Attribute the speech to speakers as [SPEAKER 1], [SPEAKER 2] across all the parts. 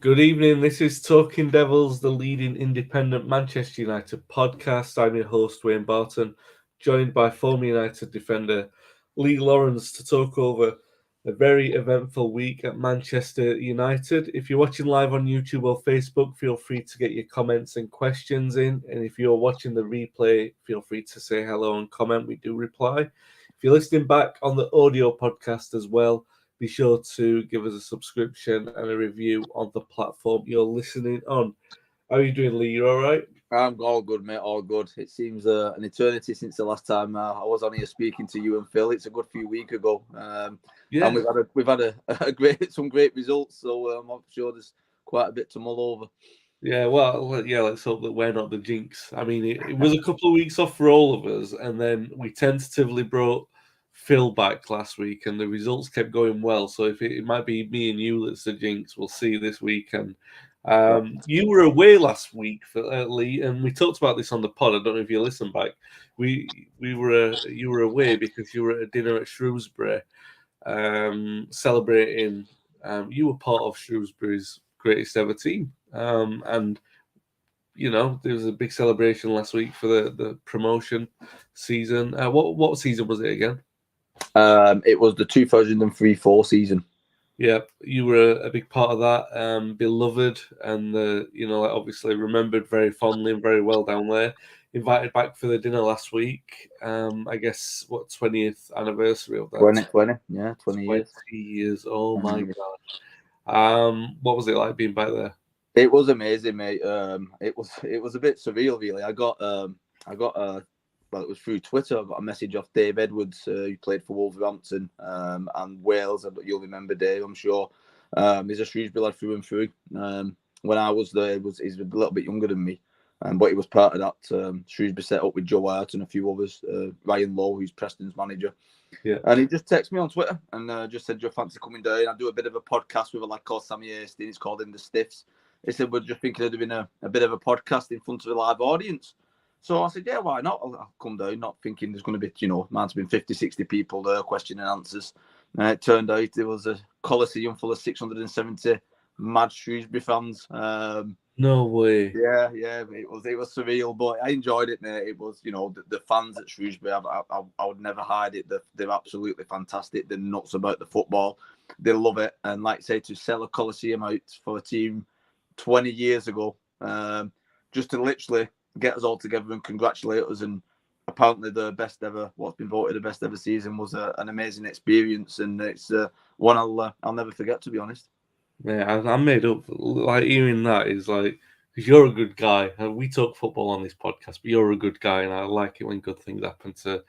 [SPEAKER 1] Good evening. This is Talking Devils, the leading independent Manchester United podcast. I'm your host, Wayne Barton, joined by former United defender Lee Lawrence to talk over a very eventful week at Manchester United. If you're watching live on YouTube or Facebook, feel free to get your comments and questions in. And if you're watching the replay, feel free to say hello and comment. We do reply. If you're listening back on the audio podcast as well, be sure to give us a subscription and a review on the platform you're listening on. How are you doing, Lee? You all right?
[SPEAKER 2] I'm all good, mate. All good. It seems an eternity since the last time I was on here speaking to you and Phil. It's a good few weeks ago, and we've had a great some great results. So I'm sure there's quite a bit to mull over.
[SPEAKER 1] Yeah, well, yeah, let's hope that we're not the jinx. I mean, it was a couple of weeks off for all of us, and then we tentatively brought Phil back last week, and the results kept going well. So if it might be me and you that's the jinx, we'll see this weekend. You were away last week, Lee, and we talked about this on the pod. I don't know if you listened back. You were away because you were at a dinner at Shrewsbury, celebrating. You were part of Shrewsbury's greatest ever team. And there was a big celebration last week for the promotion season. What season was it again?
[SPEAKER 2] It was the 2003-04 season.
[SPEAKER 1] Yeah, you were a big part of that. Beloved and obviously remembered very fondly and very well down there. Invited back for the dinner last week. I guess 20th anniversary of that.
[SPEAKER 2] 2020, yeah, 20 years.
[SPEAKER 1] 20 years. Oh my god. What was it like being back there?
[SPEAKER 2] It was amazing, mate. It was a bit surreal, really. I got well, it was through Twitter. I got a message off Dave Edwards, who played for Wolverhampton and Wales. You'll remember Dave, I'm sure. He's a Shrewsbury lad through and through. When I was there, he's a little bit younger than me, but he was part of that Shrewsbury set up with Joe Hart and a few others. Ryan Lowe, who's Preston's manager.
[SPEAKER 1] Yeah.
[SPEAKER 2] And he just texted me on Twitter and just said, "Do you fancy coming down? I do a bit of a podcast with a lad called Sammy Hastings. It's called In the Stiffs." He said, "We're just thinking of doing a bit of a podcast in front of a live audience." So I said, "Yeah, why not? I'll come down," not thinking there's going to be, might have been 50, 60 people there, question and answers. It turned out there was a Coliseum full of 670 mad Shrewsbury fans.
[SPEAKER 1] No way.
[SPEAKER 2] Yeah, it was surreal, but I enjoyed it, mate. It was, the fans at Shrewsbury, I would never hide it. They're absolutely fantastic. They're nuts about the football. They love it. And like I say, to sell a Coliseum out for a team 20 years ago, just to literally get us all together and congratulate us, and apparently the best ever, what's been voted the best ever season, was an amazing experience, and it's one I'll never forget, to be honest.
[SPEAKER 1] Yeah, I'm made up. Like hearing that is like, because you're a good guy, and we talk football on this podcast, but you're a good guy, and I like it when good things happen to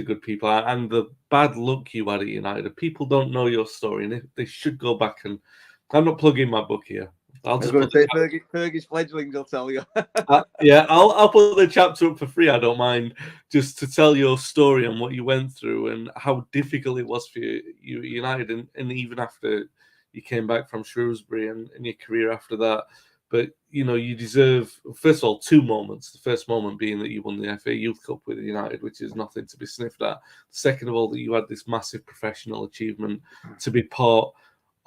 [SPEAKER 1] good people. And the bad luck you had at United, people don't know your story, and they should go back and. I'm not plugging my book here.
[SPEAKER 2] I'll just put say Fergie's fledglings. I'll tell you.
[SPEAKER 1] I'll put the chapter up for free. I don't mind, just to tell your story and what you went through and how difficult it was for you United, and even after you came back from Shrewsbury and your career after that. But you deserve, first of all, two moments. The first moment being that you won the FA Youth Cup with United, which is nothing to be sniffed at. Second of all, that you had this massive professional achievement to be part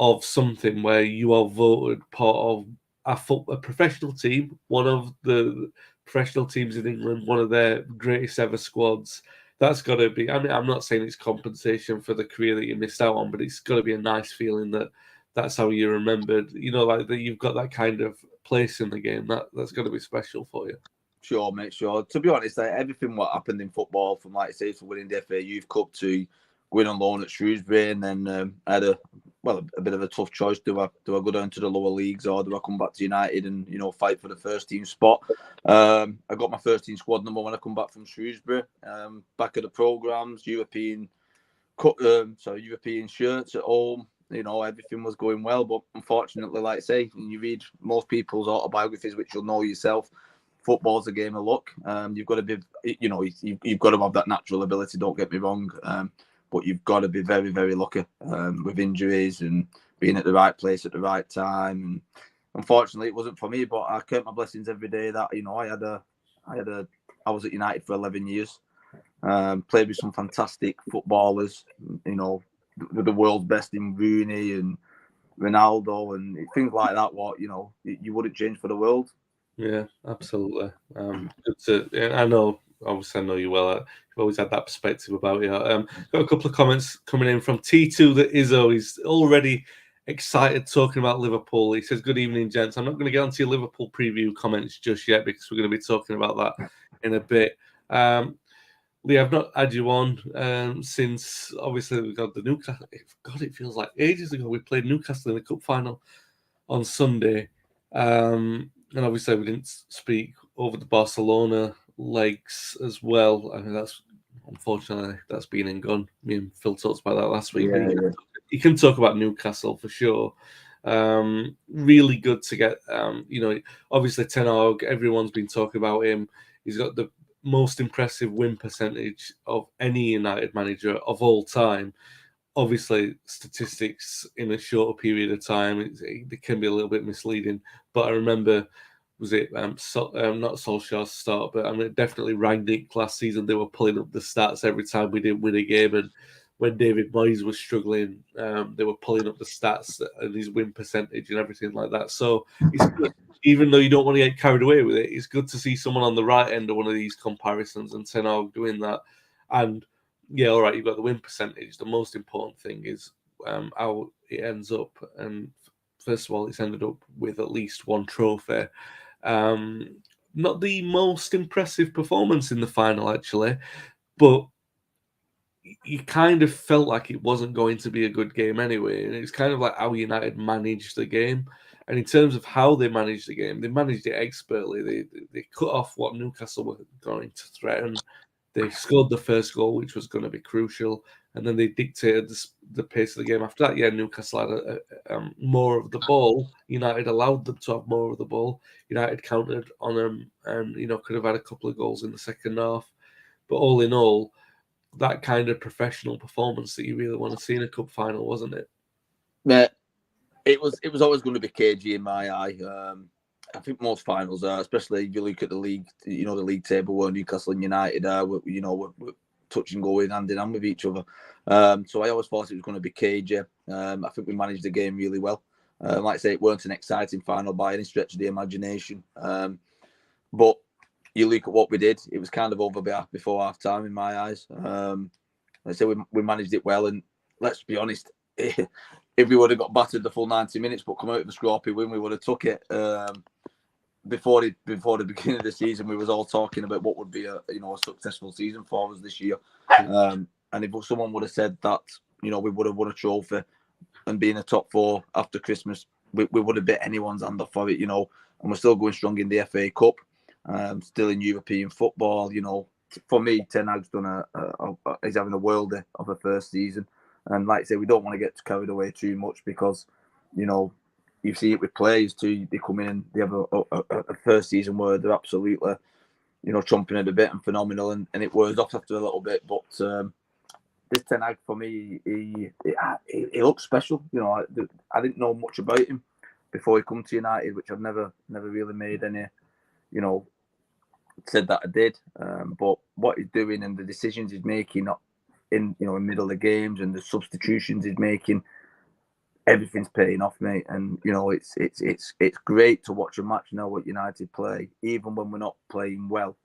[SPEAKER 1] of something where you are voted part of a professional team, one of the professional teams in England, one of their greatest ever squads. That's got to be, I mean, I'm not saying it's compensation for the career that you missed out on, but it's got to be a nice feeling that that's how you're remembered. Like that you've got that kind of place in the game. That's got to be special for you.
[SPEAKER 2] Sure, mate, sure. To be honest, everything what happened in football, from like I say, from winning the FA Youth Cup to going on loan at Shrewsbury, and then I had a bit of a tough choice. Do I go down to the lower leagues, or do I come back to United and fight for the first team spot? I got my first team squad number when I come back from Shrewsbury. Back at the programs, European shirts at home. Everything was going well, but unfortunately, like I say, when you read most people's autobiographies, which you'll know yourself, football's a game of luck. You've got to be, you've got to have that natural ability. Don't get me wrong. But you've got to be very, very lucky with injuries and being at the right place at the right time. And unfortunately, it wasn't for me. But I count my blessings every day that I was at United for 11 years. Played with some fantastic footballers. The world's best in Rooney and Ronaldo and things like that. What you wouldn't change for the world.
[SPEAKER 1] Yeah, absolutely. I know, obviously, I know you well. You've always had that perspective about you. Got a couple of comments coming in from T2 that Izzo. He's already excited talking about Liverpool. He says, "Good evening, gents. I'm not going to get onto your Liverpool preview comments just yet because we're going to be talking about that in a bit." Lee, I've not had you on since obviously we got the Newcastle. God, it feels like ages ago we played Newcastle in the cup final on Sunday. And obviously we didn't speak over the Barcelona legs as well. I mean, unfortunately that's been and gone. Me and Phil talked about that last week.
[SPEAKER 2] Yeah,
[SPEAKER 1] you can talk about Newcastle for sure. Really good to get. Obviously Ten Hag. Everyone's been talking about him. He's got the most impressive win percentage of any United manager of all time. Obviously, statistics in a shorter period of time it can be a little bit misleading. But I remember, was it not Solskjaer's start, but I mean definitely Rangnick last season. They were pulling up the stats every time we didn't win a game, and when David Moyes was struggling, they were pulling up the stats and his win percentage and everything like that. So it's good, even though you don't want to get carried away with it. It's good to see someone on the right end of one of these comparisons and Ten Hag doing that. And yeah, all right, you've got the win percentage. The most important thing is how it ends up. And first of all, it's ended up with at least one trophy. Not the most impressive performance in the final, actually, but you kind of felt like it wasn't going to be a good game anyway. And it's kind of like how United managed the game. And in terms of how they managed the game, they managed it expertly. They cut off what Newcastle were going to threaten. They scored the first goal, which was going to be crucial, and then they dictated the pace of the game after that. Yeah, Newcastle had more of the ball. United allowed them to have more of the ball. United countered on them, and could have had a couple of goals in the second half. But all in all, that kind of professional performance that you really want to see in a cup final, wasn't it?
[SPEAKER 2] Yeah, it was always going to be cagey in my eye. I think most finals are, especially if you look at the league, the league table where Newcastle and United are, we're touching going hand in hand with each other. So I always thought it was going to be cagey. I think we managed the game really well. Like I say, it weren't an exciting final by any stretch of the imagination. But you look at what we did, it was kind of over before half time in my eyes. Like I say, we managed it well, and let's be honest, if we would have got battered the full 90 minutes but come out with a scrappy win, we would have took it. Before the beginning of the season, we was all talking about what would be a successful season for us this year. And if someone would have said that we would have won a trophy and be in the top four after Christmas, we would have bit anyone's hand off for it. And we're still going strong in the FA Cup, still in European football. For me, Ten Hag's done he's having a worldie of a first season, and like I say, we don't want to get carried away too much because you see it with players too. They come in and they have a first season where they're absolutely, chomping at the bit and phenomenal, and it wears off after a little bit. But this Ten Hag, for me, he looks special. I didn't know much about him before he come to United, which I've never really made any, said that I did. But what he's doing and the decisions he's making in middle of the games and the substitutions he's making, everything's paying off, mate. And it's great to watch a match now at United play, even when we're not playing well,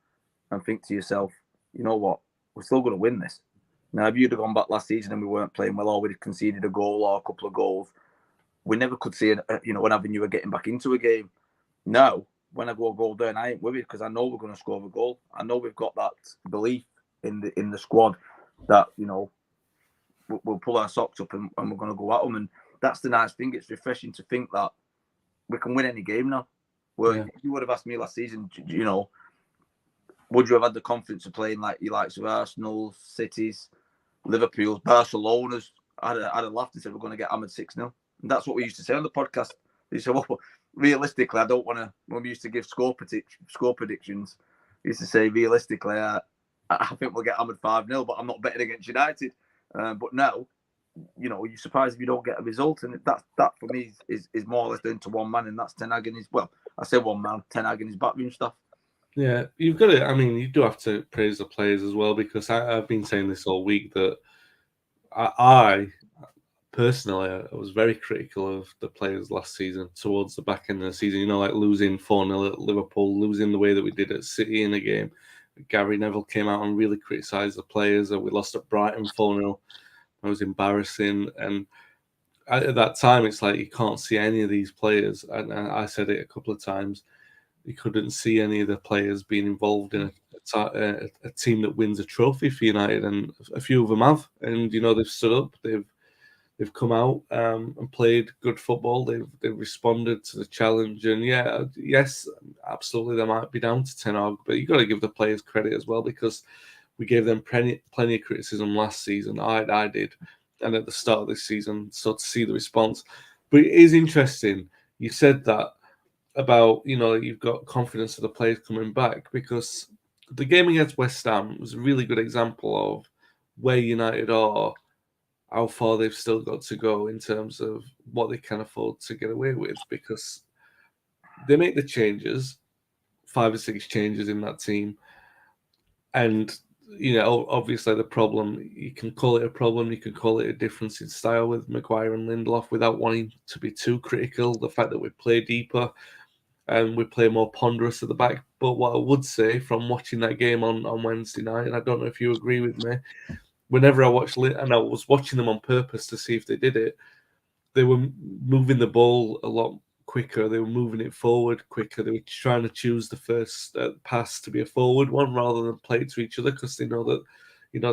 [SPEAKER 2] and think to yourself, you know what, we're still going to win this. Now, if you'd have gone back last season and we weren't playing well, or we'd conceded a goal or a couple of goals, we never could see an avenue of getting back into a game. Now, when I go a goal down, I ain't worried because I know we're going to score a goal. I know we've got that belief in the squad that we'll pull our socks up and we're going to go at them. And that's the nice thing. It's refreshing to think that we can win any game now. Well, if you would have asked me last season, would you have had the confidence of playing like you likes of Arsenal, Cities, Liverpool, Barcelona's? I'd have laughed and said we're going to get hammered 6-0. And that's what we used to say on the podcast. They said, well, realistically, I don't want to. When we used to give score predictions, we used to say realistically, I think we'll get hammered 5-0, but I'm not betting against United. But now, you're surprised if you don't get a result, and that for me is more or less down to one man, and that's Ten Hag and his. Well, I say one man, Ten Hag and his backroom staff.
[SPEAKER 1] Yeah, you've got to. I mean, you do have to praise the players as well, because I've been saying this all week that I personally, I was very critical of the players last season towards the back end of the season. Like losing 4-0 at Liverpool, losing the way that we did at City in a game. Gary Neville came out and really criticised the players. We lost at Brighton 4-0. It was embarrassing. And at that time, it's like you can't see any of these players. And I said it a couple of times. You couldn't see any of the players being involved in a team that wins a trophy for United, and a few of them have. And they've stood up. They've come out and played good football. They've responded to the challenge. And yes, absolutely, they might be down to Ten Hag, but you've got to give the players credit as well, because we gave them plenty of criticism last season. I did, and at the start of this season. So to see the response, but it is interesting. You said that about you've got confidence of the players coming back, because the game against West Ham was a really good example of where United are, how far they've still got to go in terms of what they can afford to get away with, because they make the changes, 5 or 6 changes in that team, and obviously the problem, you can call it a problem, you can call it a difference in style with Maguire and Lindelof, without wanting to be too critical. The fact that we play deeper and we play more ponderous at the back. But what I would say from watching that game on Wednesday night, and I don't know if you agree with me, whenever I watched and I was watching them on purpose to see if they did it, they were moving the ball a lot quicker. They were moving it forward quicker. They were trying to choose the first pass to be a forward one rather than play it to each other, because they know that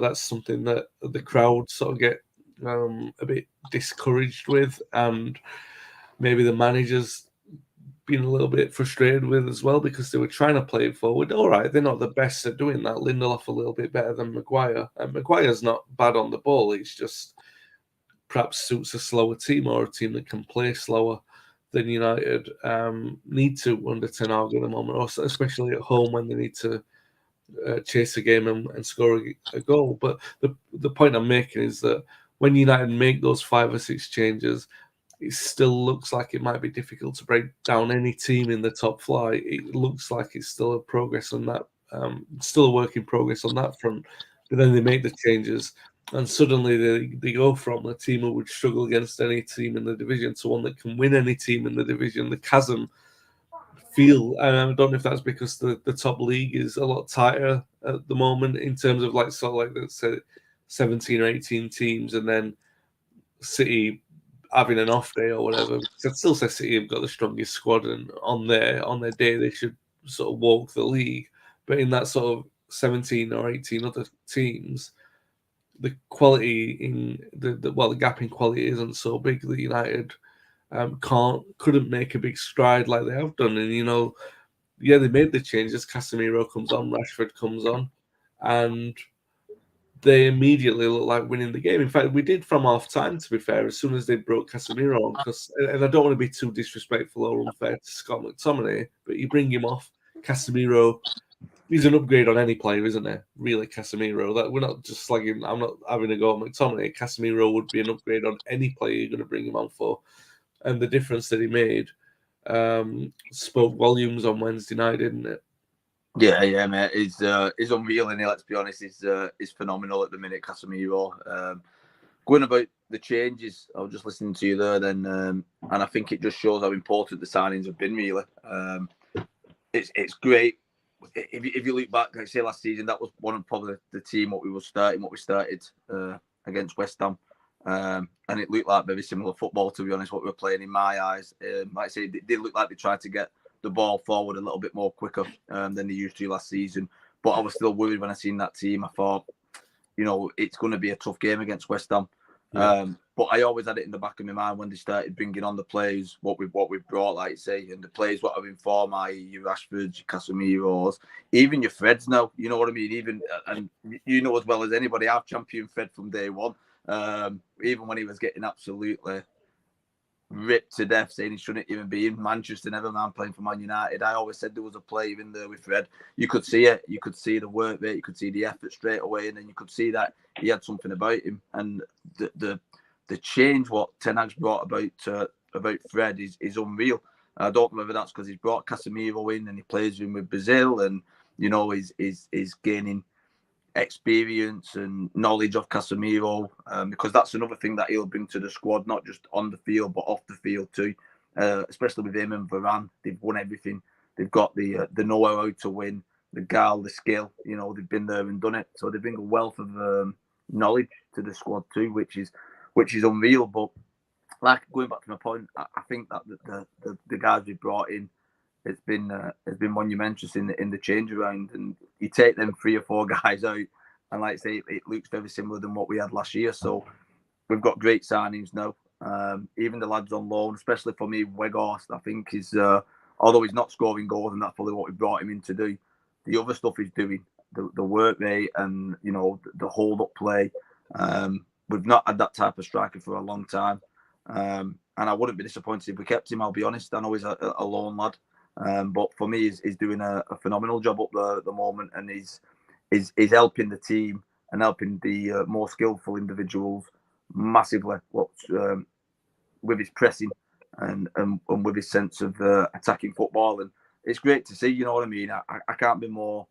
[SPEAKER 1] that's something that the crowd sort of get a bit discouraged with, and maybe the managers been a little bit frustrated with as well, because they were trying to play it forward. All right, they're not the best at doing that. Lindelof a little bit better than Maguire, and Maguire's not bad on the ball. It's just perhaps suits a slower team, or a team that can play slower than United need to under Ten Hag at the moment, or especially at home when they need to chase a game and score a goal. But the point I'm making is that when United make those 5 or 6 changes, it still looks like it might be difficult to break down any team in the top flight. It looks like it's still a progress on that, still a work in progress on that front. But then they make the changes, and suddenly they go from a team who would struggle against any team in the division to one that can win any team in the division. The chasm and I don't know if that's because the top league is a lot tighter at the moment in terms of let's say 17 or 18 teams, and then City having an off day or whatever. I'd still say City have got the strongest squad, and on their day they should sort of walk the league. But in that sort of 17 or 18 other teams, the quality in the gap in quality isn't so big that United couldn't make a big stride like they have done. And they made the changes. Casemiro comes on, Rashford comes on, and they immediately look like winning the game. In fact, we did from half time, to be fair, as soon as they brought Casemiro on, and I don't want to be too disrespectful or unfair to Scott McTominay, but you bring him off, Casemiro, he's an upgrade on any player, isn't he? Really, Casemiro. That we're not just slagging. I'm not having a go at McTominay. Casemiro would be an upgrade on any player you're going to bring him on for, and the difference that he made spoke volumes on Wednesday night, didn't it?
[SPEAKER 2] Yeah, mate. He's unreal, and let's be honest, he's phenomenal at the minute, Casemiro. Going about the changes, I was just listening to you there, then, and I think it just shows how important the signings have been. Really, it's great. If you look back, like I say, last season, that was one of probably the team what we started against West Ham, and it looked like very similar football, to be honest, what we were playing in my eyes. Like I say, it did look like they tried to get the ball forward a little bit more quicker than they used to last season. But I was still worried when I seen that team. I thought, it's going to be a tough game against West Ham. Yeah. But I always had it in the back of my mind when they started bringing on the players, what we've brought, like you say, and the players what have in form, i.e. your Rashfords, your Casemiros, even your Freds now. You know what I mean? Even, and you know as well as anybody, I've championed Fred from day one. Even when he was getting absolutely ripped to death, saying he shouldn't even be in Manchester, never mind playing for Man United. I always said there was a player in there with Fred. You could see it. You could see the work rate. You could see the effort straight away, and then you could see that he had something about him. And the change what Ten Hag's brought about Fred is unreal. I don't know whether that's because he's brought Casemiro in and he plays him with Brazil, and he's gaining experience and knowledge of Casemiro, because that's another thing that he'll bring to the squad, not just on the field but off the field too. Especially with him and Varane, they've won everything. They've got the know-how to win, the guile, the skill. You know, they've been there and done it. So they bring a wealth of knowledge to the squad too, which is unreal. But like going back to my point, I think that the guys we brought in, it's been monumental in the change around, and you take them 3 or 4 guys out, and like I say, it looks very similar than what we had last year. So we've got great signings now. Even the lads on loan, especially for me, Weghorst, I think is although he's not scoring goals, and that's probably what we brought him in to do. The other stuff he's doing, the work rate, and you know the hold up play. We've not had that type of striker for a long time, and I wouldn't be disappointed if we kept him. I'll be honest. I know he's a lone lad, but for me, he's doing a phenomenal job up there at the moment, and he's helping the team and helping the more skillful individuals massively. With his pressing and with his sense of attacking football, and it's great to see. You know what I mean? I can't be more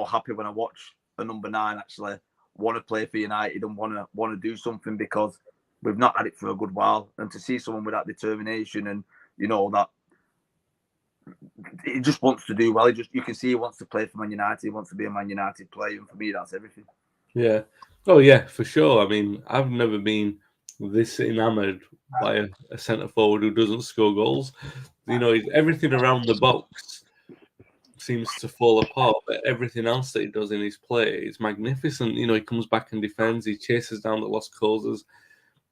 [SPEAKER 2] happy when I watch a number 9 actually want to play for United and want to do something, because we've not had it for a good while, and to see someone with that determination and you know that he just wants to do well. You can see he wants to play for Man United. He wants to be a Man United player, and for me, that's everything.
[SPEAKER 1] Yeah. Oh yeah, for sure. I mean, I've never been this enamoured by a centre forward who doesn't score goals. You know, everything around the box seems to fall apart, but everything else that he does in his play is magnificent. You know, he comes back and defends, he chases down the lost causes.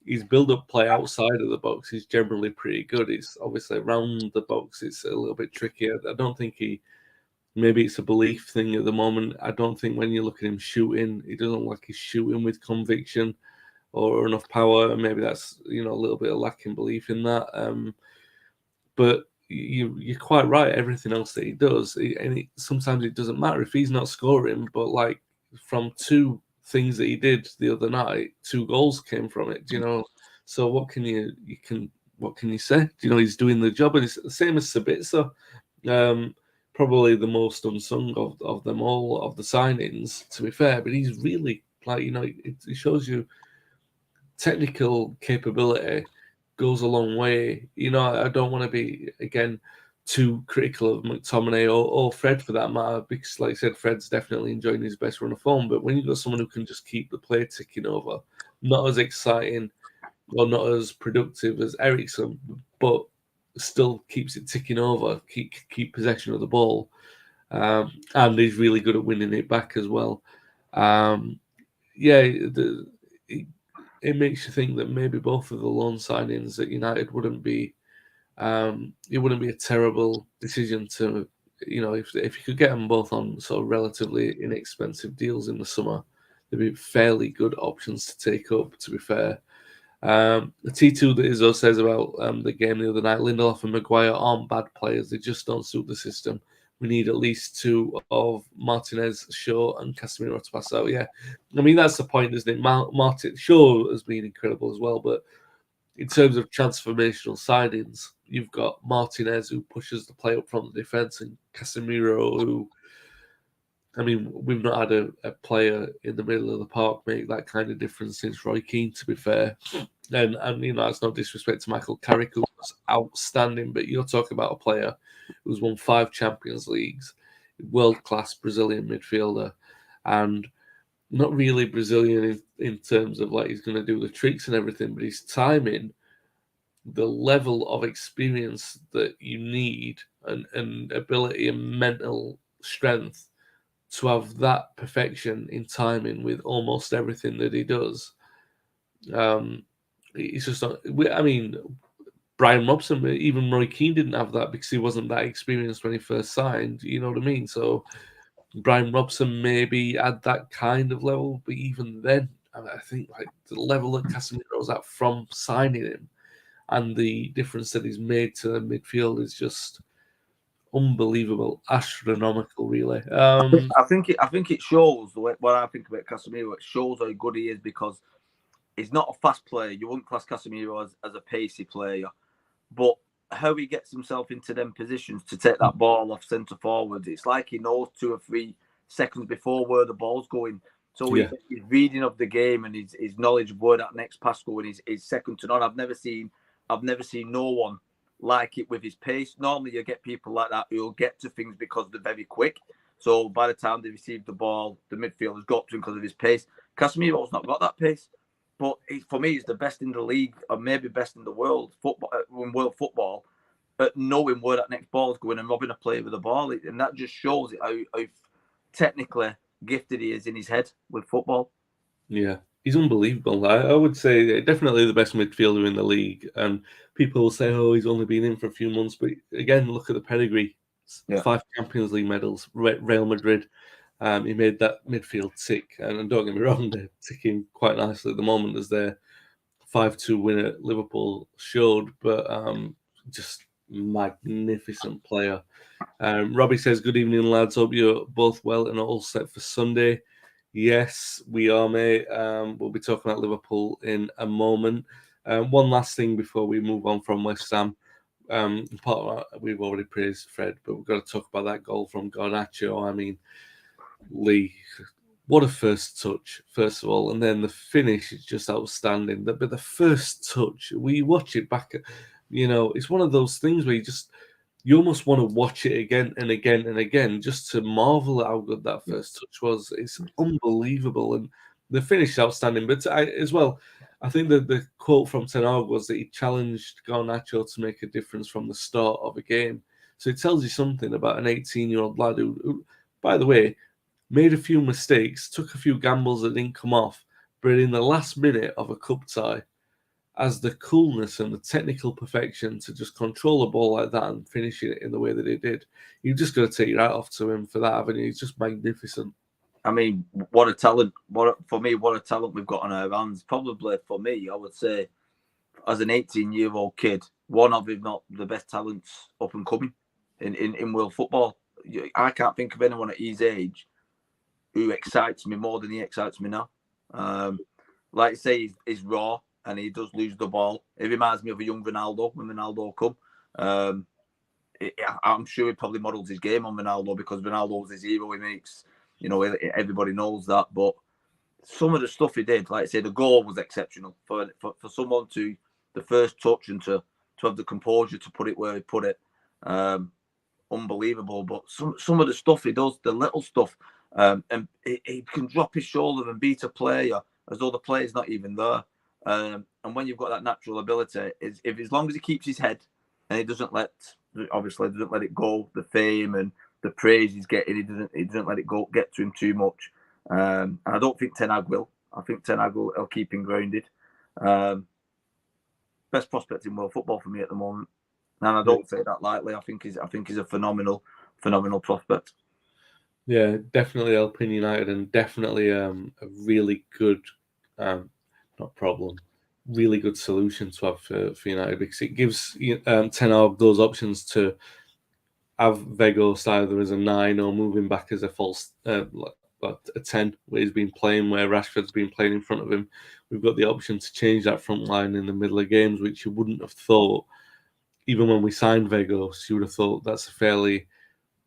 [SPEAKER 1] His build-up play outside of the box is generally pretty good. It's obviously around the box, it's a little bit trickier. I don't think maybe it's a belief thing at the moment. I don't think when you look at him shooting, he doesn't look like he's shooting with conviction or enough power. Maybe that's, you know, a little bit of lacking belief in that. But you're quite right. Everything else that he does, sometimes it doesn't matter if he's not scoring. But like from 2 things that he did the other night, 2 goals came from it. You know, so what can you say? You know, he's doing the job, and it's the same as Sabitzer. Probably the most unsung of them all, of the signings, to be fair. But he's really, like, you know, it shows you technical capability goes a long way. You know, I don't want to be, again, too critical of McTominay or Fred for that matter, because, like I said, Fred's definitely enjoying his best run of form. But when you've got someone who can just keep the play ticking over, not as exciting or not as productive as Eriksen, but still keeps it ticking over, keep possession of the ball, and he's really good at winning it back as well. It makes you think that maybe both of the loan signings at United wouldn't be a terrible decision to, you know, if you could get them both on sort of relatively inexpensive deals in the summer, they'd be fairly good options to take up, to be fair. The T2 that Izzo says about the game the other night, Lindelof and Maguire aren't bad players. They just don't suit the system. We need at least 2 of Martinez, Shaw, and Casemiro to pass out. Yeah, I mean, that's the point, isn't it? Martin Shaw has been incredible as well, but in terms of transformational signings, you've got Martinez, who pushes the play up from the defence, and Casemiro, who, I mean, we've not had a player in the middle of the park make that kind of difference since Roy Keane, to be fair. And you know, that's no disrespect to Michael Carrick, who was outstanding, but you're talking about a player who's won 5 Champions Leagues, world-class Brazilian midfielder, and not really Brazilian in terms of like he's going to do the tricks and everything, but his timing, the level of experience that you need, and ability and mental strength to have that perfection in timing with almost everything that he does. It's just not, I mean, Brian Robson, even Roy Keane didn't have that because he wasn't that experienced when he first signed. You know what I mean? So Brian Robson maybe had that kind of level, but even then, I think like the level that Casemiro's at from signing him and the difference that he's made to the midfield is just unbelievable, astronomical, really.
[SPEAKER 2] I think it shows what I think about Casemiro. It shows how good he is, because he's not a fast player. You wouldn't class Casemiro as a pacey player, but how he gets himself into them positions to take that ball off centre forward, it's like he knows 2 or 3 seconds before where the ball's going. So his reading of the game and his knowledge of where that next pass going is second to none. I've never seen no one like it with his pace. Normally you get people like that who'll get to things because they're very quick. So by the time they receive the ball, the midfielder's got to him because of his pace. Casemiro's not got that pace. But for me, he's the best in the league, or maybe best in the world in world football, at knowing where that next ball is going and robbing a player with the ball. And that just shows how technically gifted he is in his head with football.
[SPEAKER 1] Yeah, he's unbelievable. I would say definitely the best midfielder in the league. And people will say, oh, he's only been in for a few months. But again, look at the pedigree. 5 Champions League medals, Real Madrid. He made that midfield tick. And don't get me wrong, they're ticking quite nicely at the moment as their 5-2 win at Liverpool showed. But just magnificent player. Robbie says, good evening, lads. Hope you're both well and all set for Sunday. Yes, we are, mate. We'll be talking about Liverpool in a moment. One last thing before we move on from West Ham. We've already praised Fred, but we've got to talk about that goal from Garnacho. I mean, Lee, what a first touch, first of all. And then the finish is just outstanding. But the first touch, we watch it back, it's one of those things where you almost want to watch it again and again and again just to marvel at how good that first touch was. It's unbelievable. And the finish is outstanding. But I think that the quote from Ten Hag was that he challenged Garnacho to make a difference from the start of a game. So it tells you something about an 18-year-old lad who, by the way, made a few mistakes, took a few gambles that didn't come off, but in the last minute of a cup tie, as the coolness and the technical perfection to just control a ball like that and finish it in the way that he did. You've just got to take your hat off to him for that, haven't you? He's just magnificent.
[SPEAKER 2] I mean, what a talent. What a talent we've got on our hands. Probably for me, I would say, as an 18-year-old kid, one of, if not the best talents up and coming in world football. I can't think of anyone at his age who excites me more than he excites me now. Like I say, he's raw. And he does lose the ball. It reminds me of a young Ronaldo when Ronaldo come. I'm sure he probably models his game on Ronaldo because Ronaldo's his hero. He makes, everybody knows that. But some of the stuff he did, like I say, the goal was exceptional for someone to the first touch and to have the composure to put it where he put it. Unbelievable. But some of the stuff he does, the little stuff, and he can drop his shoulder and beat a player as though the player's not even there. And when you've got that natural ability, as long as he keeps his head and he doesn't let it go, the fame and the praise he's getting, he doesn't let it get to him too much. And I don't think Ten Hag will. I think Ten Hag will keep him grounded. Best prospect in world football for me at the moment, and I don't say that lightly. I think he's a phenomenal prospect.
[SPEAKER 1] Yeah, definitely helping United, and definitely a really good. Really good solution to have for United, because it gives Ten Hag those options to have Weghorst either as a 9 or moving back as a false a 10, where he's been playing, where Rashford's been playing in front of him. We've got the option to change that front line in the middle of games, which you wouldn't have thought. Even when we signed Weghorst, you would have thought that's a fairly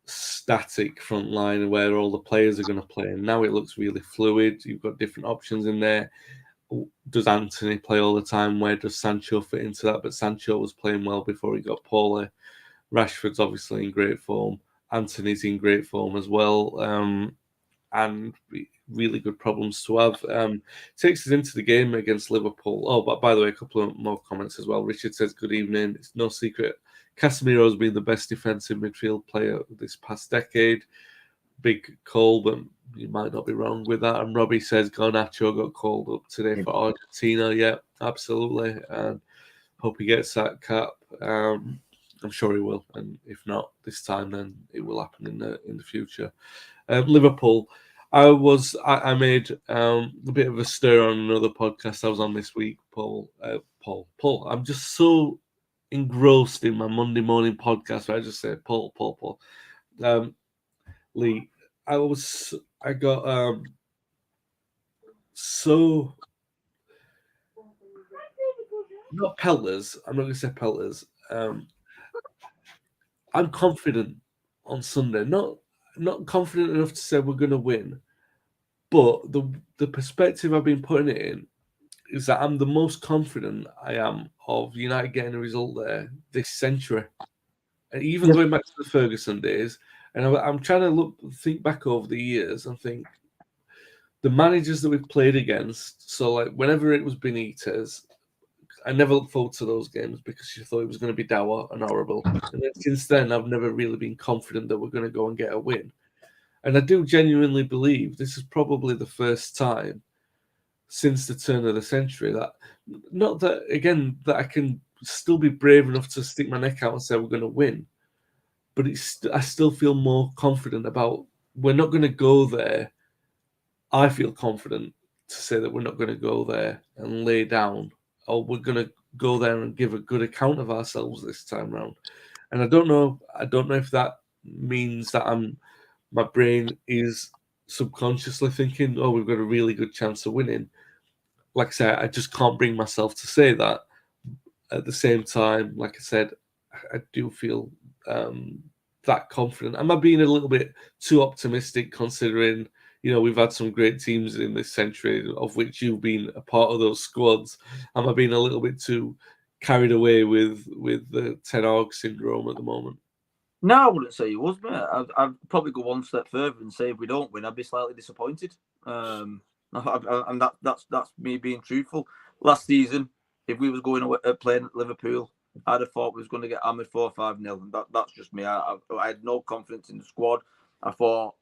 [SPEAKER 1] static front line where all the players are going to play. And now it looks really fluid. You've got different options in there. Does Anthony play all the time? Where does Sancho fit into that? But Sancho was playing well before he got poorly. Rashford's obviously in great form. Anthony's in great form as well. And really good problems to have. Takes us into the game against Liverpool. Oh, but by the way, a couple of more comments as well. Richard says, good evening. It's no secret Casemiro's been the best defensive midfield player this past decade. Big call, but you might not be wrong with that. And Robbie says Garnacho got called up today for Argentina. Yeah, absolutely. And hope he gets that cap. I'm sure he will. And if not this time, then it will happen in the future. Liverpool. I made a bit of a stir on another podcast I was on this week, Paul. I'm just so engrossed in my Monday morning podcast where I just say Paul. Lee, I got so not pelters. I'm not going to say pelters. I'm confident on Sunday. Not not confident enough to say we're going to win, but the perspective I've been putting it in is that I'm the most confident I am of United getting a result there this century. And even going back to the Ferguson days, and I'm trying to think back over the years and think the managers that we've played against. So, like, whenever it was Benitez, I never looked forward to those games because you thought it was going to be dour and horrible. And then since then, I've never really been confident that we're going to go and get a win. And I do genuinely believe this is probably the first time since the turn of the century that, not that, again, that I can still be brave enough to stick my neck out and say we're going to win, but I still feel more confident about we're not going to go there. I feel confident to say that we're not going to go there and lay down, or we're going to go there and give a good account of ourselves this time round. And I don't know if that means that my brain is subconsciously thinking, oh, we've got a really good chance of winning. Like I said, I just can't bring myself to say that. At the same time, like I said, I do feel that confident. Am I being a little bit too optimistic considering, we've had some great teams in this century, of which you've been a part of those squads? Am I being a little bit too carried away with the Ten Hag syndrome at the moment?
[SPEAKER 2] No, I wouldn't say you was, mate. I'd probably go one step further and say if we don't win, I'd be slightly disappointed. And that's me being truthful. Last season, if we was going away, playing at Liverpool, I'd have thought we was going to get hammered 4-5-0. And that's just me. I had no confidence in the squad. I thought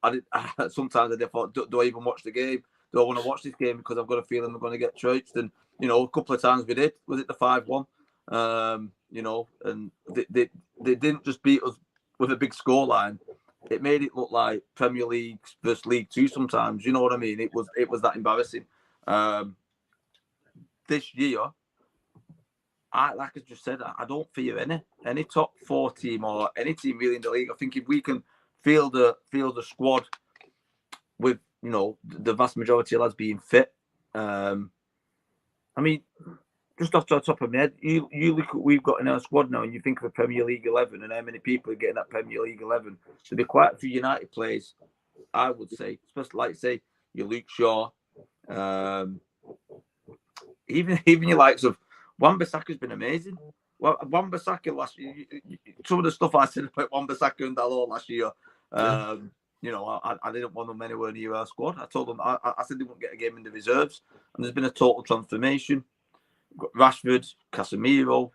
[SPEAKER 2] sometimes I thought, do I even watch the game? Do I want to watch this game because I've got a feeling we're going to get trounced? And a couple of times we did. Was it the 5-1? And they didn't just beat us with a big scoreline. It made it look like Premier League versus League Two sometimes. You know what I mean? It was that embarrassing. This year, like I just said, I don't fear any top 4 team or any team really in the league. I think if we can field a squad with the vast majority of lads being fit, I mean, just off the top of my head, you look at what we've got in our squad now, and you think of a Premier League 11 and how many people are getting that Premier League 11. There'll be quite a few United players, I would say, especially like say your Luke Shaw, even your likes of Wan-Bissaka's been amazing. Well, Wan-Bissaka last year, some of the stuff I said about Wan-Bissaka and Dalot last year, I didn't want them anywhere near our squad. I told them I said they wouldn't get a game in the reserves, and there's been a total transformation. Rashford, Casemiro,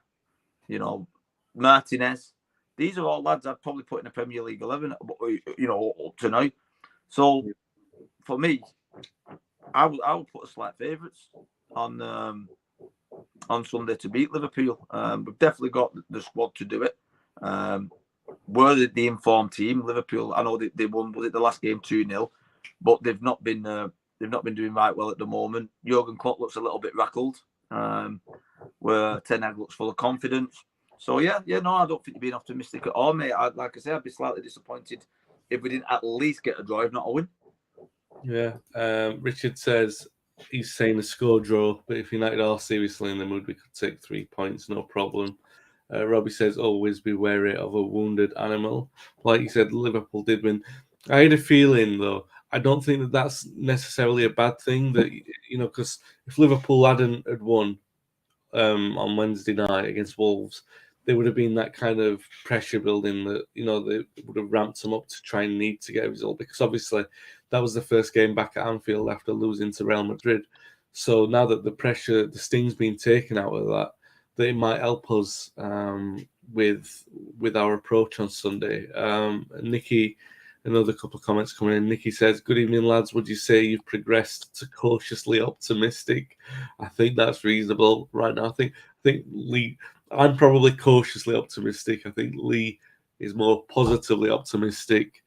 [SPEAKER 2] Martinez. These are all lads I'd probably put in a Premier League 11, up to now. So, for me, I would put a slight favourites on Sunday to beat Liverpool. We've definitely got the squad to do it. We're the informed team. Liverpool, I know they won. Was it the last game 2-0? But they've not been doing right well at the moment. Jurgen Klopp looks a little bit rattled. Where Ten Hag looks full of confidence. So I don't think you're being optimistic at all, mate. Like I say, I'd be slightly disappointed if we didn't at least get a draw, if not a win.
[SPEAKER 1] Yeah. Richard says he's saying a score draw, but if United are seriously in the mood, we could take 3 points, no problem. Robbie says always be wary of a wounded animal. Like you said, Liverpool did win. I had a feeling though. I don't think that that's necessarily a bad thing. That because if Liverpool had won on Wednesday night against Wolves, there would have been that kind of pressure building that they would have ramped them up to try and need to get a result, because obviously that was the first game back at Anfield after losing to Real Madrid. So now that the sting's been taken out of that it might help us with our approach on Sunday. Nikki. Another couple of comments coming in. Nikki says, good evening, lads. Would you say you've progressed to cautiously optimistic? I think that's reasonable right now. I think Lee, I'm probably cautiously optimistic. I think Lee is more positively optimistic.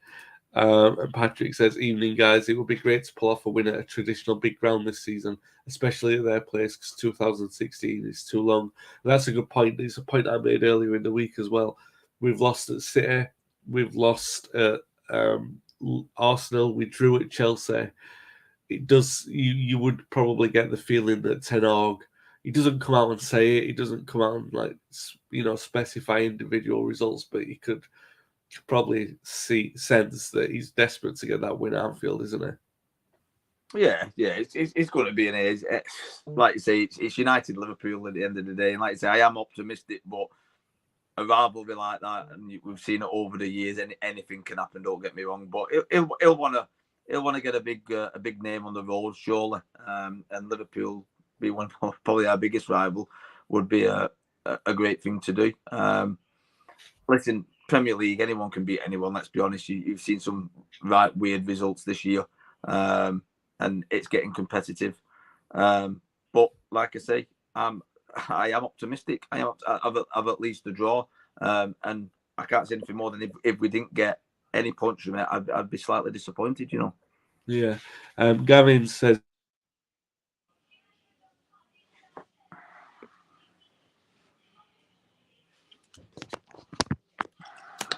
[SPEAKER 1] And Patrick says, evening, guys. It would be great to pull off a win at a traditional big ground this season, especially at their place, because 2016 is too long. And that's a good point. It's a point I made earlier in the week as well. We've lost at City. We've lost at Arsenal. We drew at Chelsea. It does. You would probably get the feeling that Ten Hag, he doesn't come out and say it. He doesn't come out and specify individual results, but he could could probably sense that he's desperate to get that win at Anfield, isn't he?
[SPEAKER 2] Yeah, it's going to be an age. Like you say, it's United Liverpool at the end of the day, and like you say, I am optimistic, but a rivalry like that, and we've seen it over the years. Anything can happen. Don't get me wrong, but he'll want to get a big name on the road, surely. And Liverpool be one of probably our biggest rival would be a great thing to do. Listen, Premier League, anyone can beat anyone. Let's be honest. You've seen some right weird results this year, and it's getting competitive. But like I say, I am optimistic. I've at least a draw, and I can't say anything more than if we didn't get any points from it, I'd be slightly disappointed.
[SPEAKER 1] Yeah. Gavin says.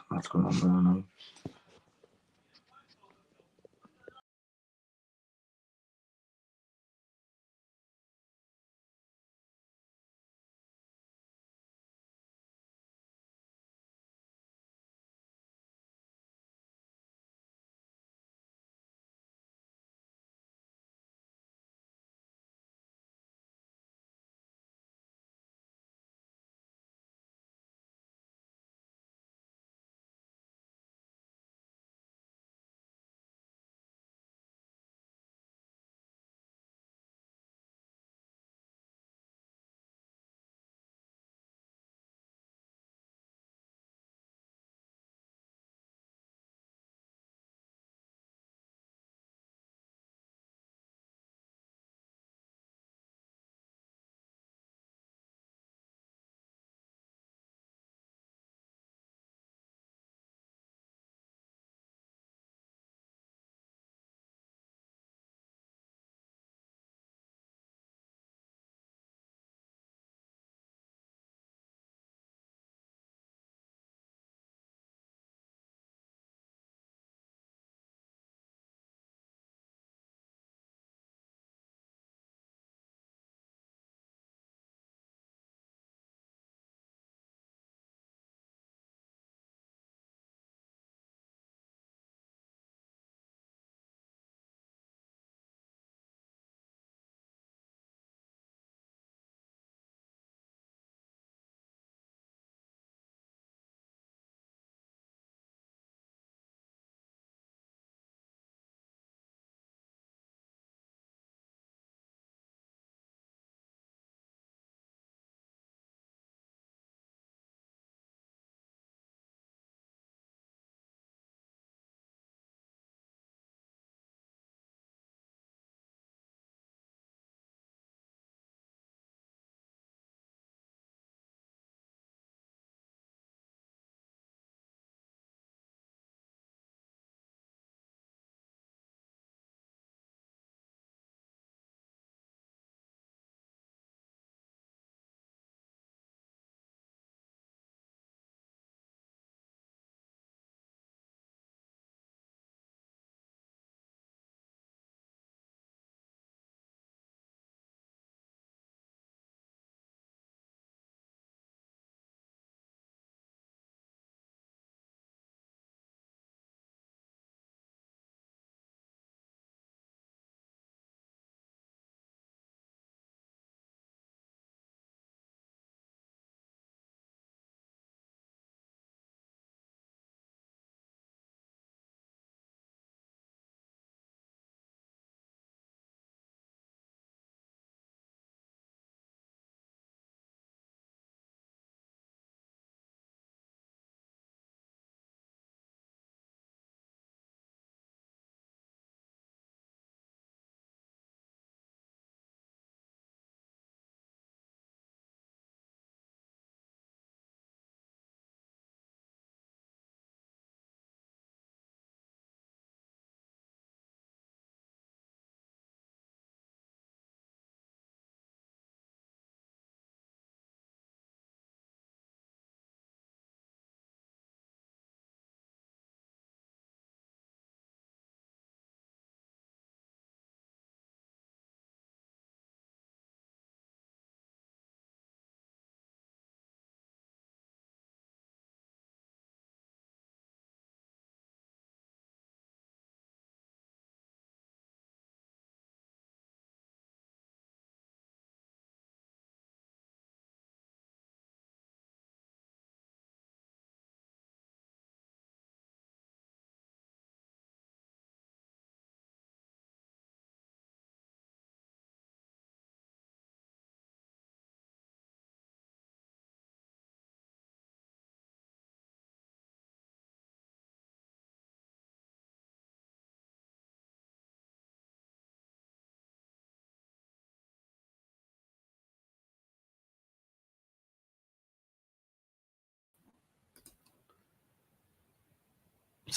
[SPEAKER 2] What's going on there now?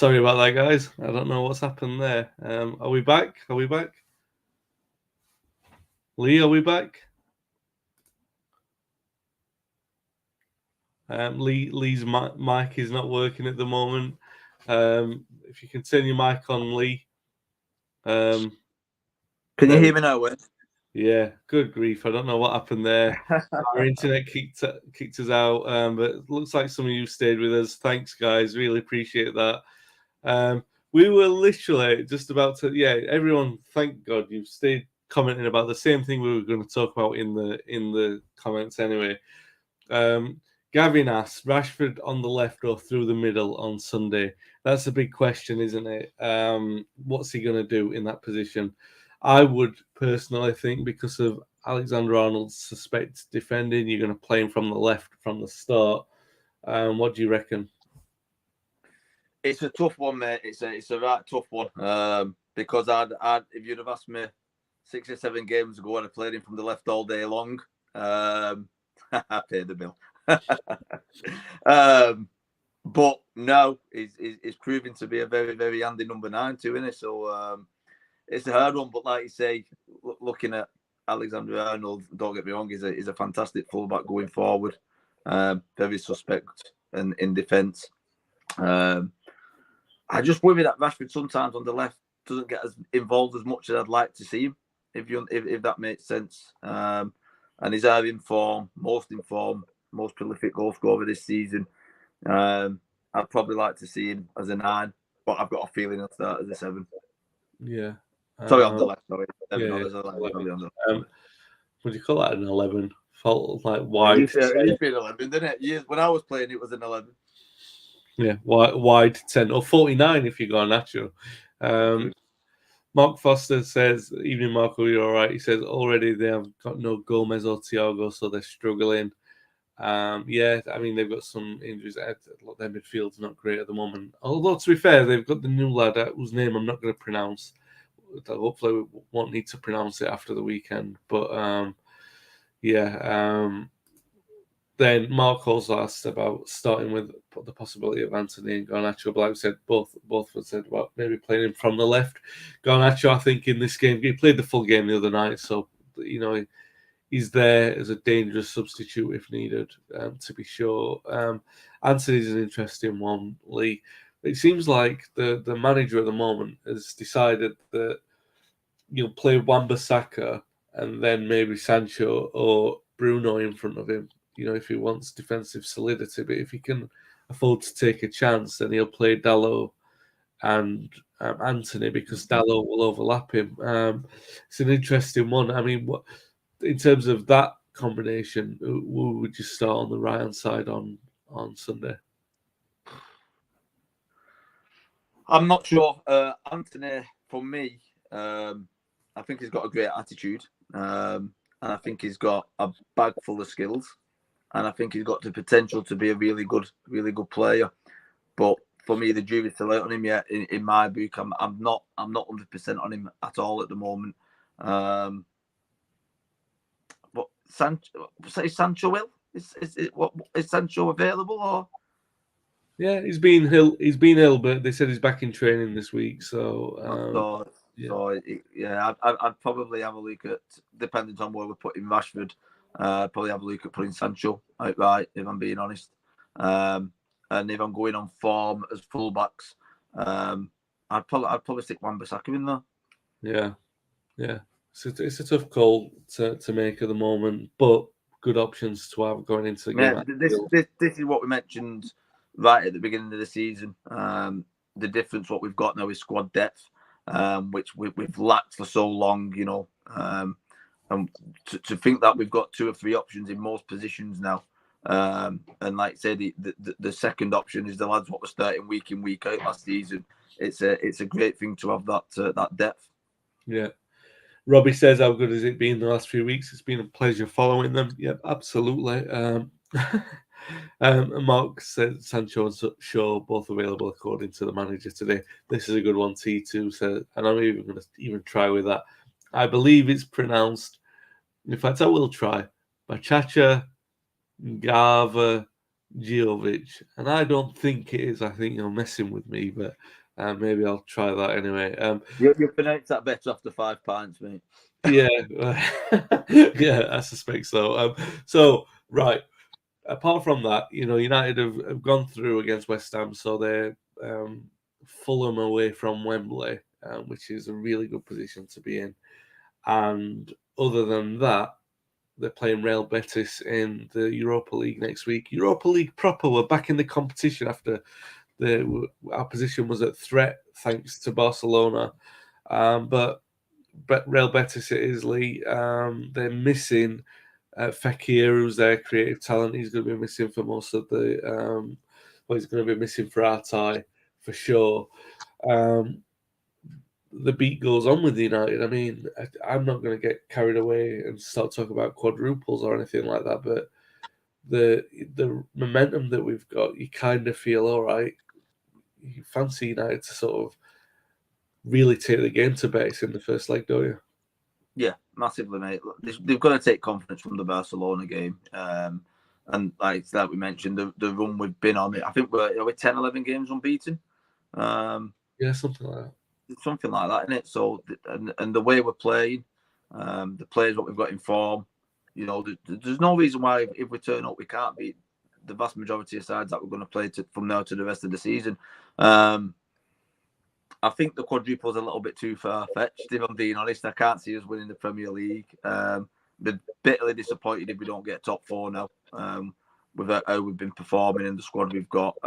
[SPEAKER 1] Sorry about that, guys. I don't know what's happened there. Are we back? Are we back? Lee, are we back? Lee's mic is not working at the moment. If you can turn your mic on, Lee.
[SPEAKER 2] Can you hear me now, Wayne?
[SPEAKER 1] Yeah, good grief. I don't know what happened there. Our internet kicked us out, but it looks like some of you stayed with us. Thanks, guys. Really appreciate that. We were literally just about to, everyone, thank God you've stayed commenting about the same thing we were going to talk about in the comments anyway. Gavin asks, Rashford on the left or through the middle on Sunday? That's a big question, isn't it? What's he going to do in that position? I would personally think, because of Alexander-Arnold's suspect defending, you're going to play him from the left from the start. What do you reckon?
[SPEAKER 2] It's a tough one, mate. It's a right tough one. Because I'd if you'd have asked me 6 or 7 games ago, I'd have played him from the left all day long. I paid the bill. But no, he's proving to be a very, very handy number 9 too, isn't it? So it's a hard one. But like you say, looking at Alexander-Arnold, don't get me wrong, he's a fantastic fullback going forward. Very suspect and in defence. I just worry that Rashford sometimes on the left doesn't get as involved as much as I'd like to see him, if that makes sense. And he's either in form, most prolific goal scorer this season. I'd probably like to see him as a 9, but I've got a feeling he'll start as a 7.
[SPEAKER 1] Yeah.
[SPEAKER 2] Sorry, on the left. Sorry.
[SPEAKER 1] Would you call that an 11? Felt like wide.
[SPEAKER 2] It used to be an 11, didn't it? When I was playing, it was an 11.
[SPEAKER 1] Yeah, wide 10 or 49 if you go natural. Mark Foster says, "Evening, Marco, you're all right." He says, "Already they have got no Gomez or Thiago, so they're struggling." Yeah, I mean, they've got some injuries. Their midfield's not great at the moment. Although, to be fair, they've got the new lad whose name I'm not going to pronounce. Hopefully, we won't need to pronounce it after the weekend. But, then Mark also asked about starting with the possibility of Anthony and Garnacho. But like I said, both have said about maybe playing him from the left. Garnacho, I think, in this game, he played the full game the other night, so he's there as a dangerous substitute if needed, to be sure. Anthony's an interesting one, Lee. It seems like the manager at the moment has decided that you'll play Wan-Bissaka and then maybe Sancho or Bruno in front of him, if he wants defensive solidity. But if he can afford to take a chance, then he'll play Dalot and Anthony, because Dalot will overlap him. It's an interesting one. I mean, in terms of that combination, who would you start on the right-hand side on Sunday?
[SPEAKER 2] I'm not sure. Anthony, for me, I think he's got a great attitude. And I think he's got a bag full of skills. And I think he's got the potential to be a really good player. But for me, the jury's still out on him yet. In my book, I'm not 100% on him at all at the moment. But Sancho will? Is Sancho available or?
[SPEAKER 1] Yeah, he's been ill, but they said he's back in training this week. So,
[SPEAKER 2] I'd probably have a look at, depending on where we're putting Rashford. Probably have a look at putting Sancho outright, if I'm being honest. And if I'm going on form as fullbacks, I'd probably stick Wan-Bissaka in there.
[SPEAKER 1] Yeah. It's a tough call to make at the moment, but good options to have going into the game.
[SPEAKER 2] This is what we mentioned right at the beginning of the season. The difference what we've got now is squad depth, which we've lacked for so long, and to think that we've got 2 or 3 options in most positions now. And like I said, the second option is the lads what were starting week in, week out last season. It's a great thing to have that depth.
[SPEAKER 1] Yeah. Robbie says, how good has it been the last few weeks? It's been a pleasure following them. Yep, absolutely. Mark said Sancho and Shaw both available according to the manager today. This is a good one. T2 said, and I'm even going to try with that. I believe it's pronounced, in fact, I will try, Bachacha Gava Giovic, and I don't think it is. I think you're messing with me, but maybe I'll try that anyway.
[SPEAKER 2] You pronounce that better after 5 pints, mate.
[SPEAKER 1] Yeah, yeah, I suspect so. So right, apart from that, United have gone through against West Ham, so they're Fulham away from Wembley, which is a really good position to be in. And other than that, they're playing Real Betis in the Europa League next week. Europa League proper, we're back in the competition after our position was at threat thanks to Barcelona. But Real Betis it is, Lee. They're missing Fekir, who's their creative talent. He's going to be missing for most of the. He's going to be missing for Artai for sure. The beat goes on with United. I mean, I'm not going to get carried away and start talking about quadruples or anything like that, but the momentum that we've got, you kind of feel all right. You fancy United to sort of really take the game to base in the first leg, don't you?
[SPEAKER 2] Yeah, massively, mate. They've got to take confidence from the Barcelona game. And like we mentioned, the run we've been on, I think we're 10, 11 games unbeaten.
[SPEAKER 1] Yeah, something like that.
[SPEAKER 2] Something like that, isn't it? So, and the way we're playing, the players what we've got in form, there's no reason why if we turn up we can't beat the vast majority of sides that we're going to play from now to the rest of the season. I think the quadruple's a little bit too far-fetched, if I'm being honest. I can't see us winning the Premier League. Be bitterly disappointed if we don't get top 4 now, with how we've been performing in the squad we've got.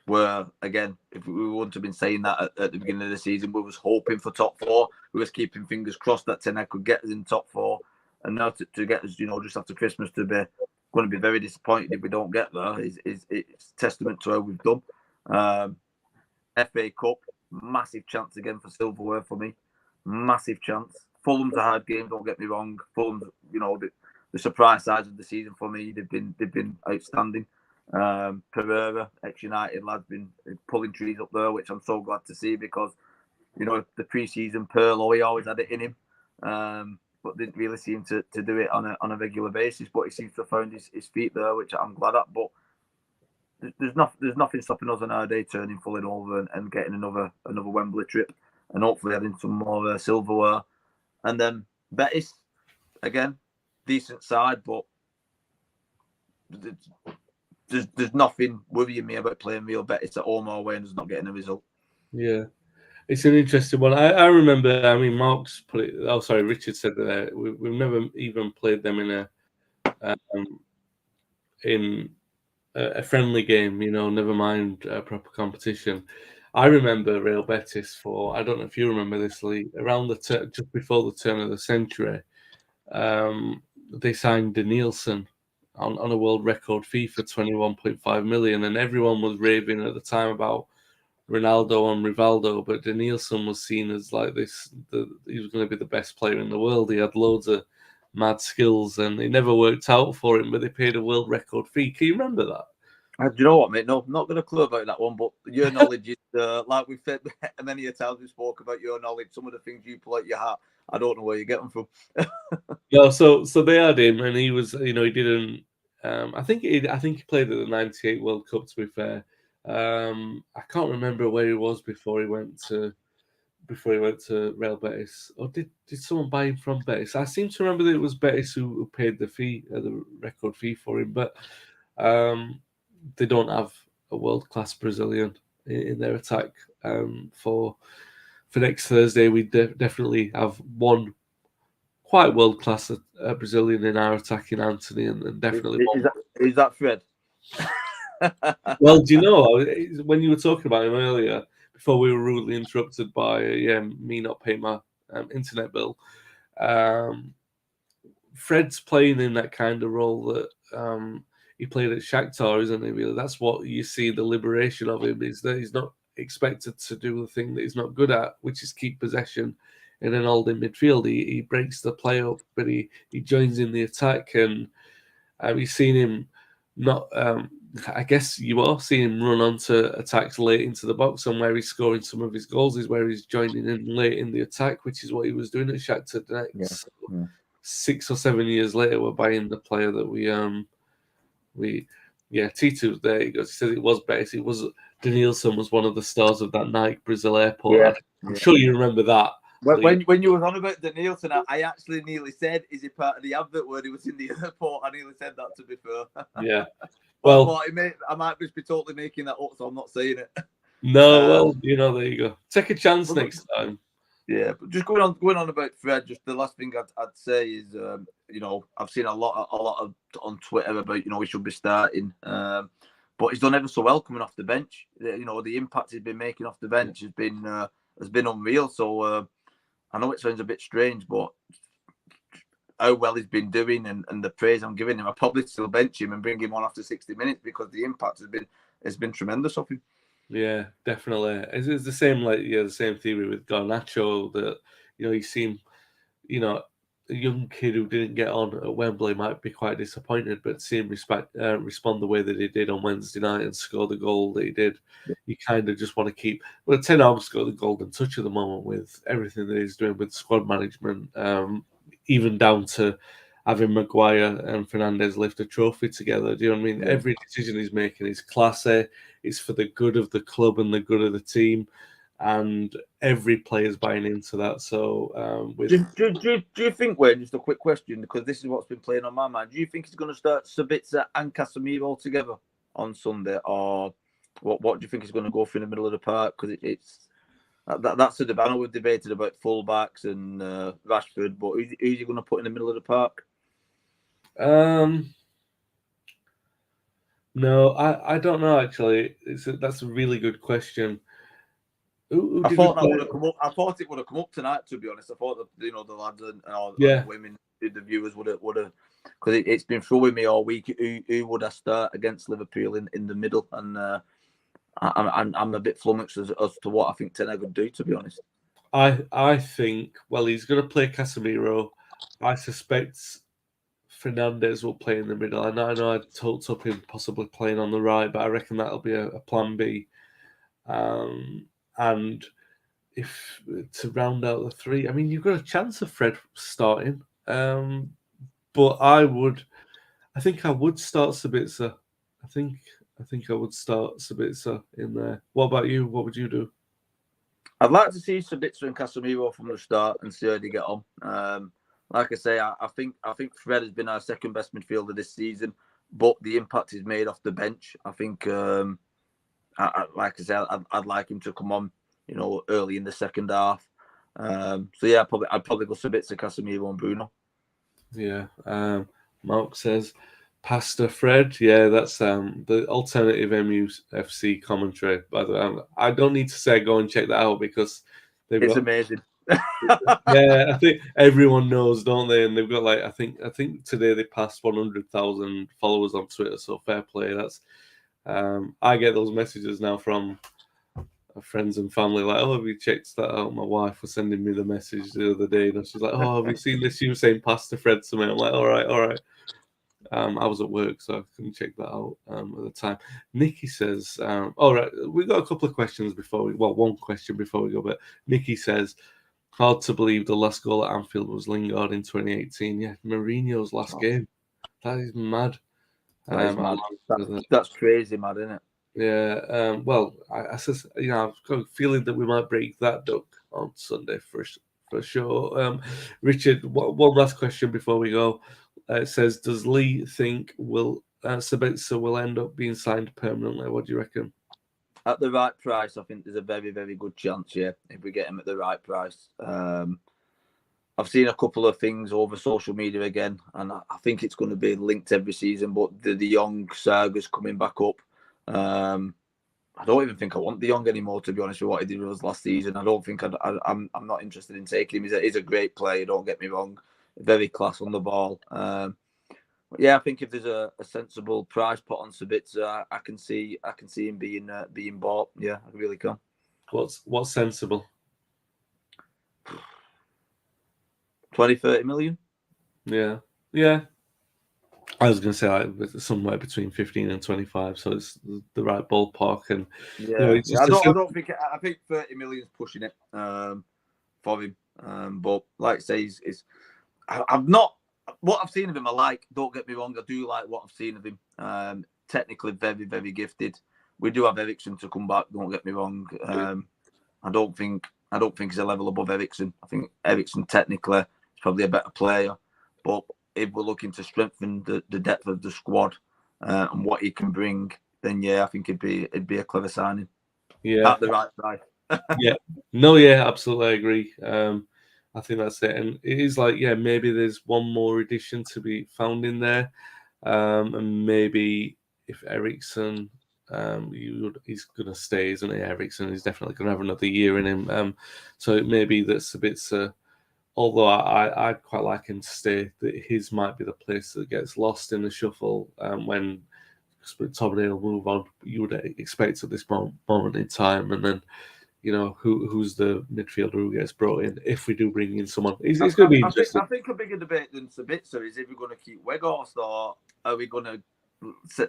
[SPEAKER 2] Where, again, if we wouldn't have been saying that at the beginning of the season, we was hoping for top 4. We was keeping fingers crossed that Ten Hag could get us in top 4. And now to get us, just after Christmas, going to be very disappointed if we don't get there. It's testament to how we've done. FA Cup, massive chance again for silverware for me. Massive chance. Fulham's a hard game, don't get me wrong. Fulham's, the surprise sides of the season for me. They've been outstanding. Pereira, ex-United lad, been pulling trees up there, which I'm so glad to see because, the pre-season Pearl, he always had it in him, but didn't really seem to do it on a regular basis. But he seems to have found his feet there, which I'm glad at. But there's nothing stopping us on our day turning Fulham over and getting another Wembley trip, and hopefully adding some more silverware. And then Betis, again, decent side, but there's nothing worrying me about playing Real Betis at home or away and just not getting a result.
[SPEAKER 1] Yeah, it's an interesting one. I remember. I mean, Mark's put it. Oh, sorry, Richard said that we've never even played them in a friendly game. Never mind a proper competition. I remember Real Betis I don't know if you remember this, Lee, around just before the turn of the century. They signed Danielson on a world record fee for 21.5 million, and everyone was raving at the time about Ronaldo and Rivaldo, but Danielson was seen as like he was going to be the best player in the world. He had loads of mad skills, and it never worked out for him, but they paid a world record fee. Can you remember that?
[SPEAKER 2] Do you know what, mate? No, I'm not going to clue about that one, but your knowledge is, like we've said many a times we spoke about your knowledge, some of the things you pull out your hat, I don't know where you get them from.
[SPEAKER 1] No, so they had him, and he was, he didn't. I think he played at the '98 World Cup. To be fair, I can't remember where he was before he went to Real Betis, or did someone buy him from Betis? I seem to remember that it was Betis who paid the fee, the record fee for him, but they don't have a world class Brazilian in their attack. For next Thursday, we definitely have one quite world class Brazilian in our attacking Anthony, and definitely
[SPEAKER 2] is that Fred?
[SPEAKER 1] Well, do you know, when you were talking about him earlier, before we were rudely interrupted by me not paying my internet bill, Fred's playing in that kind of role that he played at Shakhtar, isn't he? Really, that's what you see. The liberation of him is that he's not expected to do the thing that he's not good at, which is keep possession in an holding midfield. He breaks the play up, but he joins in the attack, and you've seen him not. I guess you are seeing him run onto attacks late into the box, and where he's scoring some of his goals is where he's joining in late in the attack, which is what he was doing at Shakhtar Donetsk. Yeah. 6 or 7 years later, we're buying the player that we Yeah, T2, there he goes. He says it was base. It was Danielson was one of the stars of that Nike Brazil airport.
[SPEAKER 2] Yeah,
[SPEAKER 1] I'm sure you remember that.
[SPEAKER 2] When you were on about Danielson, I actually nearly said, "Is he part of the advert where he was in the airport?" I nearly said that, to be fair.
[SPEAKER 1] Yeah.
[SPEAKER 2] Well, I might just be totally making that up, so I'm not saying it.
[SPEAKER 1] No, well, there you go. Take a chance next time.
[SPEAKER 2] Yeah, but just going on about Fred. Just the last thing I'd say is, I've seen a lot of on Twitter about he should be starting, but he's done ever so well coming off the bench. The impact he's been making off the bench has been unreal. So I know it sounds a bit strange, but how well he's been doing and the praise I'm giving him, I probably still bench him and bring him on after 60 minutes because the impact has been tremendous of him.
[SPEAKER 1] Yeah, definitely. It's the same the same theory with Garnacho that he seemed a young kid who didn't get on at Wembley might be quite disappointed, but see him respond the way that he did on Wednesday night and score the goal that he did, you kind of just want to keep. Well, Ten Hag's got the golden touch at the moment with everything that he's doing with squad management, even down to having Maguire and Fernandes lift a trophy together. Do you know what I mean? Yeah. Every decision he's making is classy. It's for the good of the club and the good of the team. And every player's buying into that. So,
[SPEAKER 2] do you think, Wayne, just a quick question, because this is what's been playing on my mind. Do you think he's going to start Sabitzer and Casemiro together on Sunday, or what do you think he's going to go for in the middle of the park? Because that's a debate. I know we've debated about fullbacks and Rashford, but who's he going to put in the middle of the park?
[SPEAKER 1] No, I don't know. Actually, that's a really good question.
[SPEAKER 2] I thought that would have come up. I thought it would have come up tonight. To be honest, I thought that the lads and the women, the viewers would have, because it's been throwing me all week. Who would I start against Liverpool in the middle? And I'm a bit flummoxed as to what I think Ten Hag would do. To be honest,
[SPEAKER 1] I think he's going to play Casemiro. I suspect Fernandes will play in the middle. I know I talked up him possibly playing on the right, but I reckon that'll be a plan B. And if to round out the three, I mean, you've got a chance of Fred starting, but I think I would start Sabitzer. I think I would start Sabitzer in there. What about you? What would you do?
[SPEAKER 2] I'd like to see Sabitzer and Casemiro from the start and see how they get on. Like I say, I think Fred has been our second best midfielder this season, but the impact he's made off the bench, I think, like I said, I'd like him to come on, early in the second half. So yeah, I'd probably go Sabitzer, Casemiro, and Bruno.
[SPEAKER 1] Yeah. Mark says, Pastor Fred. Yeah, that's the alternative MUFC commentary. By the way, I don't need to say go and check that out because
[SPEAKER 2] it's amazing.
[SPEAKER 1] Yeah, I think everyone knows, don't they? And they've got I think today they passed 100,000 followers on Twitter. So fair play. That's I get those messages now from friends and family, like, oh, have you checked that out? My wife was sending me the message the other day, and she's like, oh, have you seen this? You were saying Pastor Fred to me. I'm like, all right. I was at work, so I couldn't check that out at the time. Nikki says, all right, we've got a couple of questions one question before we go, but Nikki says, hard to believe the last goal at Anfield was Lingard in 2018. Yeah, Mourinho's last game. That is mad.
[SPEAKER 2] That is mad. That's crazy mad, isn't it?
[SPEAKER 1] Yeah, I says, I've got a feeling that we might break that duck on Sunday for sure. Richard, one last question before we go. It says, does Lee think Sabitzer will end up being signed permanently? What do you reckon?
[SPEAKER 2] At the right price, I think there's a very, very good chance, yeah, if we get him at the right price. I've seen a couple of things over social media again, and I think it's going to be linked every season, but the De Jong saga's coming back up. I don't even think I want De Jong anymore, to be honest with what he did with us last season. I don't think I'm not interested in taking him. He's a great player, don't get me wrong. Very class on the ball. Yeah, I think if there's a sensible price put on Sabitzer, I can see him being bought. Yeah, I really can.
[SPEAKER 1] What's sensible?
[SPEAKER 2] 20-30 million.
[SPEAKER 1] Yeah. I was going to say somewhere between 15 and 25, so it's the right ballpark. And
[SPEAKER 2] I think 30 million is pushing it for him. But like I say, I've not what I've seen of him. I like. Don't get me wrong, I do like what I've seen of him. technically very, very gifted. We do have Eriksen to come back. Don't get me wrong. I don't think he's a level above Eriksen. I think Eriksen technically is probably a better player, but if we're looking to strengthen the depth of the squad and what he can bring, then yeah, I think it'd be a clever signing.
[SPEAKER 1] Yeah,
[SPEAKER 2] at the right price.
[SPEAKER 1] Yeah, no, yeah, absolutely, I agree. I think that's it, and it is like, yeah, maybe there's one more addition to be found in there, and maybe if Ericsson, he's going to stay, isn't he? Ericsson is definitely going to have another year in him, so maybe that's a bit. Although I'd quite like him to stay, that his might be the place that gets lost in the shuffle when McTominay will move on. You would expect at this moment in time, and then who's the midfielder who gets brought in if we do bring in someone. It's going to be interesting.
[SPEAKER 2] I think a bigger debate than Sabitzer is if we're going to keep Weghorst or are we going to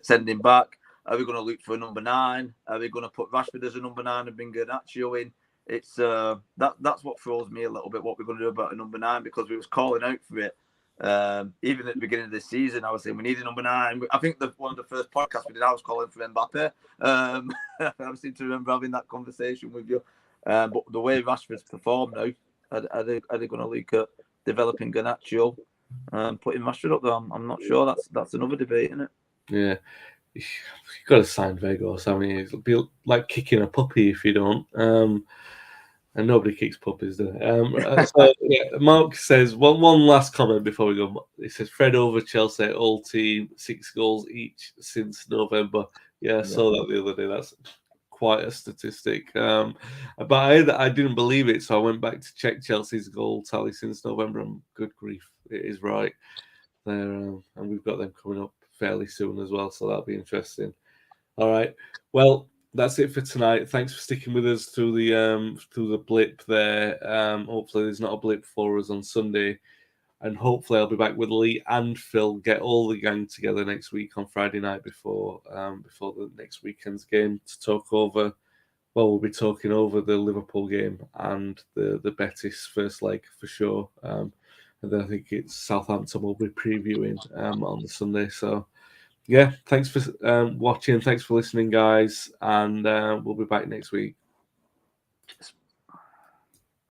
[SPEAKER 2] send him back? Are we going to look for a number 9? Are we going to put Rashford as a number 9 and bring Garnacho in? It's that's what throws me a little bit. What we're going to do about a number 9, because we was calling out for it. Even at the beginning of this season, I was saying we need a number 9. I think one of the first podcasts we did, I was calling for Mbappe. I seem to remember having that conversation with you. But the way Rashford's performed now, are they going to look at developing Garnacho and putting Rashford up there? I'm not sure. That's another debate, isn't it?
[SPEAKER 1] Yeah, you've got to sign Vegas. I mean, it'll be like kicking a puppy if you don't. And nobody kicks puppies, do they? So, yeah, Mark says one last comment before we go. He says Fred over Chelsea, all team 6 goals each since November. Yeah, I saw that the other day. That's quite a statistic. But I didn't believe it, so I went back to check Chelsea's goal tally since November. And good grief, it is right there. And we've got them coming up fairly soon as well, so that'll be interesting. All right, well, that's it for tonight. Thanks for sticking with us through the blip there. Hopefully there's not a blip for us on Sunday, and hopefully I'll be back with Lee and Phil. Get all the gang together next week on Friday night before the next weekend's game to talk over. Well, we'll be talking over the Liverpool game and the Betis first leg for sure. And then I think it's Southampton we'll be previewing on the Sunday. So. Yeah, thanks for watching. Thanks for listening, guys. And we'll be back next week.